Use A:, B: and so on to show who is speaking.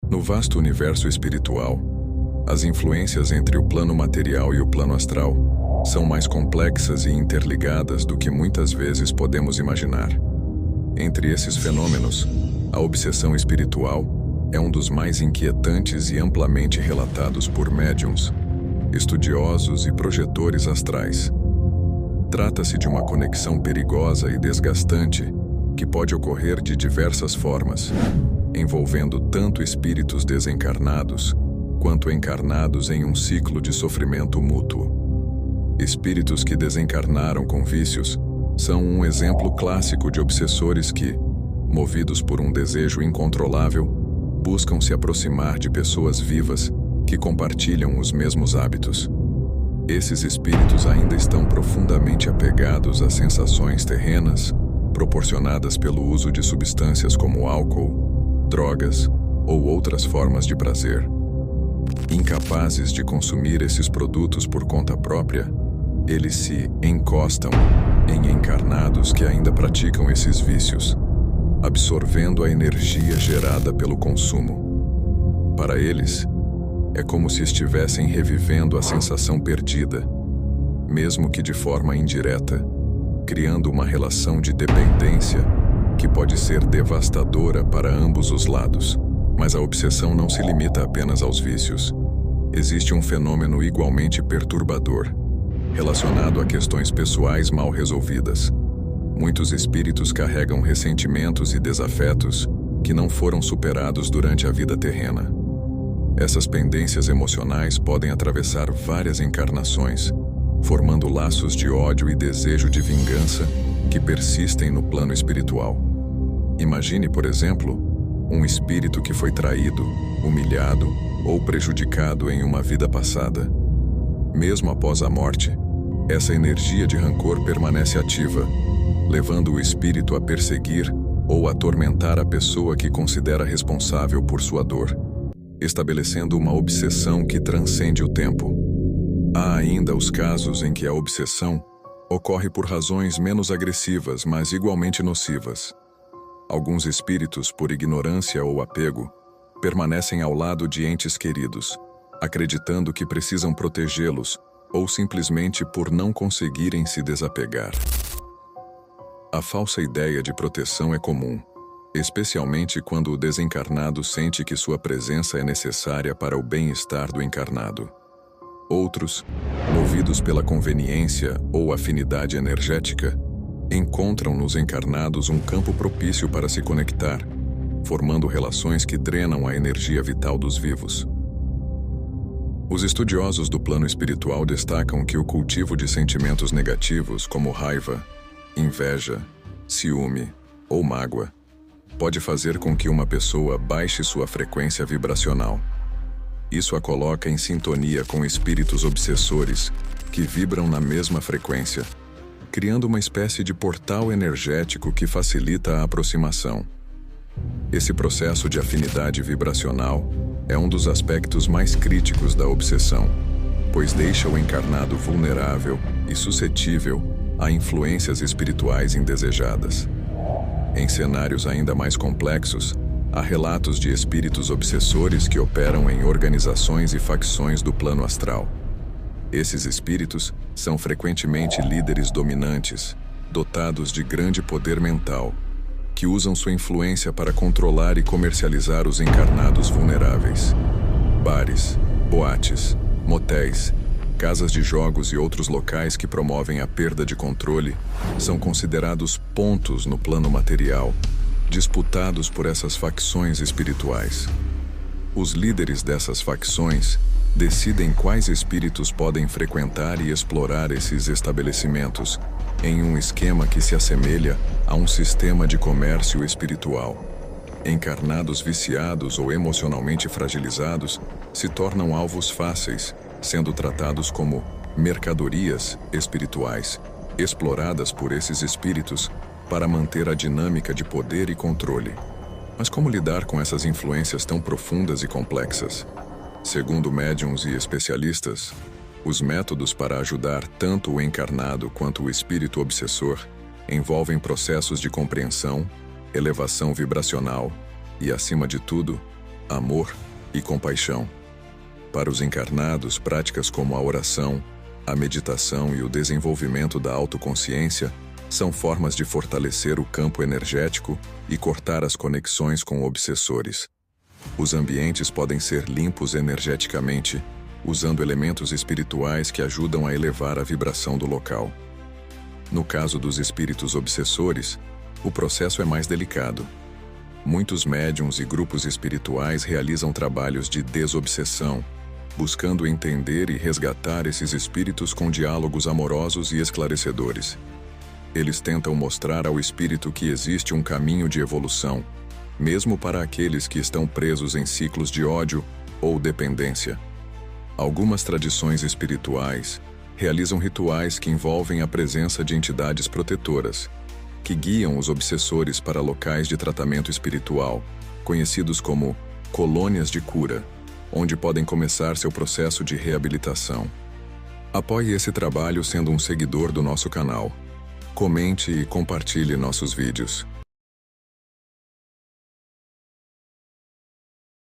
A: No vasto universo espiritual, as influências entre o plano material e o plano astral são mais complexas e interligadas do que muitas vezes podemos imaginar. Entre esses fenômenos, a obsessão espiritual é um dos mais inquietantes e amplamente relatados por médiums, estudiosos e projetores astrais. Trata-se de uma conexão perigosa e desgastante que pode ocorrer de diversas formas, envolvendo tanto espíritos desencarnados quanto encarnados em um ciclo de sofrimento mútuo. Espíritos que desencarnaram com vícios são um exemplo clássico de obsessores que, movidos por um desejo incontrolável, buscam se aproximar de pessoas vivas que compartilham os mesmos hábitos. Esses espíritos ainda estão profundamente apegados às sensações terrenas, proporcionadas pelo uso de substâncias como álcool, drogas ou outras formas de prazer. Incapazes de consumir esses produtos por conta própria, eles se encostam em encarnados que ainda praticam esses vícios, absorvendo a energia gerada pelo consumo. Para eles, é como se estivessem revivendo a sensação perdida, mesmo que de forma indireta, criando uma relação de dependência que pode ser devastadora para ambos os lados. Mas a obsessão não se limita apenas aos vícios. Existe um fenômeno igualmente perturbador, relacionado a questões pessoais mal resolvidas. Muitos espíritos carregam ressentimentos e desafetos que não foram superados durante a vida terrena. Essas pendências emocionais podem atravessar várias encarnações, formando laços de ódio e desejo de vingança que persistem no plano espiritual. Imagine, por exemplo, um espírito que foi traído, humilhado ou prejudicado em uma vida passada. Mesmo após a morte, essa energia de rancor permanece ativa, levando o espírito a perseguir ou atormentar a pessoa que considera responsável por sua dor, estabelecendo uma obsessão que transcende o tempo. Há ainda os casos em que a obsessão ocorre por razões menos agressivas, mas igualmente nocivas. Alguns espíritos, por ignorância ou apego, permanecem ao lado de entes queridos, acreditando que precisam protegê-los ou simplesmente por não conseguirem se desapegar. A falsa ideia de proteção é comum, especialmente quando o desencarnado sente que sua presença é necessária para o bem-estar do encarnado. Outros, movidos pela conveniência ou afinidade energética, encontram nos encarnados um campo propício para se conectar, formando relações que drenam a energia vital dos vivos. Os estudiosos do plano espiritual destacam que o cultivo de sentimentos negativos como raiva, inveja, ciúme ou mágoa pode fazer com que uma pessoa baixe sua frequência vibracional. Isso a coloca em sintonia com espíritos obsessores que vibram na mesma frequência, criando uma espécie de portal energético que facilita a aproximação. Esse processo de afinidade vibracional é um dos aspectos mais críticos da obsessão, pois deixa o encarnado vulnerável e suscetível a influências espirituais indesejadas. Em cenários ainda mais complexos, há relatos de espíritos obsessores que operam em organizações e facções do plano astral. Esses espíritos são frequentemente líderes dominantes, dotados de grande poder mental, que usam sua influência para controlar e comercializar os encarnados vulneráveis. Bares, boates, motéis, casas de jogos e outros locais que promovem a perda de controle são considerados pontos no plano material, disputados por essas facções espirituais. Os líderes dessas facções decidem quais espíritos podem frequentar e explorar esses estabelecimentos, em um esquema que se assemelha a um sistema de comércio espiritual. Encarnados viciados ou emocionalmente fragilizados se tornam alvos fáceis, sendo tratados como mercadorias espirituais, exploradas por esses espíritos para manter a dinâmica de poder e controle. Mas como lidar com essas influências tão profundas e complexas? Segundo médiuns e especialistas, os métodos para ajudar tanto o encarnado quanto o espírito obsessor envolvem processos de compreensão, elevação vibracional e, acima de tudo, amor e compaixão. Para os encarnados, práticas como a oração, a meditação e o desenvolvimento da autoconsciência são formas de fortalecer o campo energético e cortar as conexões com obsessores. Os ambientes podem ser limpos energeticamente, usando elementos espirituais que ajudam a elevar a vibração do local. No caso dos espíritos obsessores, o processo é mais delicado. Muitos médiuns e grupos espirituais realizam trabalhos de desobsessão, buscando entender e resgatar esses espíritos com diálogos amorosos e esclarecedores. Eles tentam mostrar ao espírito que existe um caminho de evolução, mesmo para aqueles que estão presos em ciclos de ódio ou dependência. Algumas tradições espirituais realizam rituais que envolvem a presença de entidades protetoras, que guiam os obsessores para locais de tratamento espiritual, conhecidos como colônias de cura, onde podem começar seu processo de reabilitação. Apoie esse trabalho sendo um seguidor do nosso canal. Comente e compartilhe nossos vídeos.